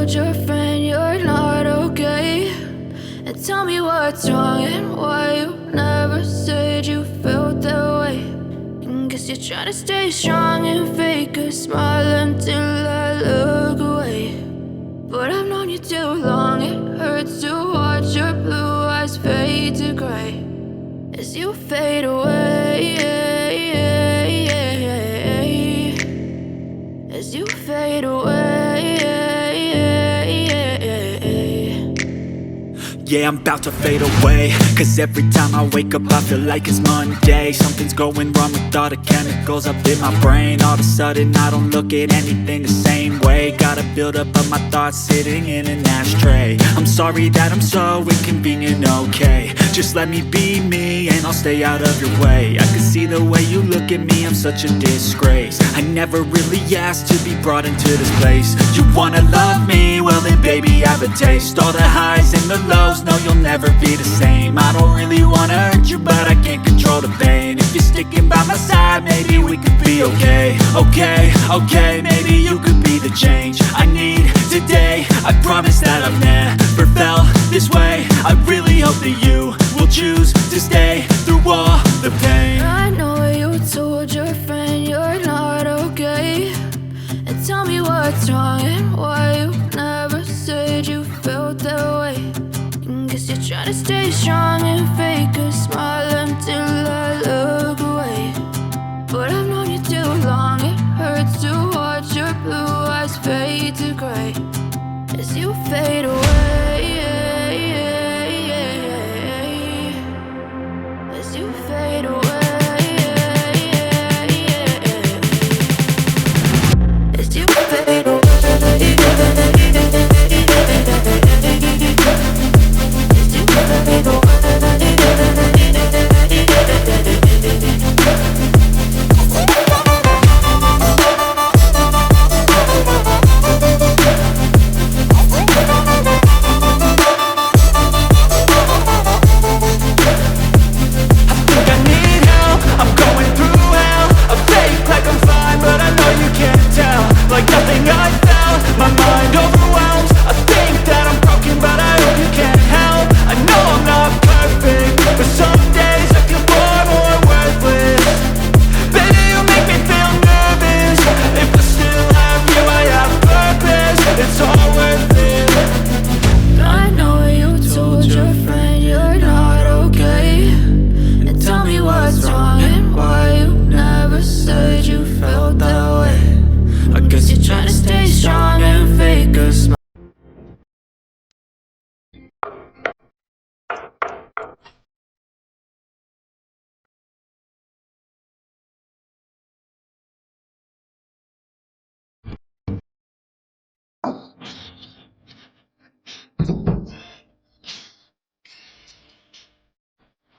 told your friend you're not okay, and tell me what's wrong and why you never said you felt that way. And guess you're trying to stay strong and fake a smile until I look away. But I've known you too long, it hurts to watch your blue eyes fade to gray as you fade away, as you fade away. Yeah, I'm about to fade away, cause every time I wake up I feel like it's Monday. Something's going wrong with all the chemicals up in my brain. All of a sudden I don't look at anything the same way. Gotta build up of my thoughts sitting in an ashtray. I'm sorry that I'm so inconvenient, okay. Just let me be me and I'll stay out of your way. I can see the way you look at me, I'm such a disgrace. I never really asked to be brought into this place. You wanna love me? Well then baby I have a taste. All the highs and the lows, no you'll never be the same. I don't really wanna hurt you but I can't control the pain. If you're sticking by my side maybe we could be okay. Okay, maybe you could be the change I need today. I promise that I've never felt this way. I really hope that you will choose to stay through all the pain. I know you told your friend you're not okay, and tell me what's wrong and why you never said you felt that way. And guess you're trying to stay strong and fake a smile until I look away. But I've known you too long, it hurts to watch your blue eyes fade to gray as you fade away.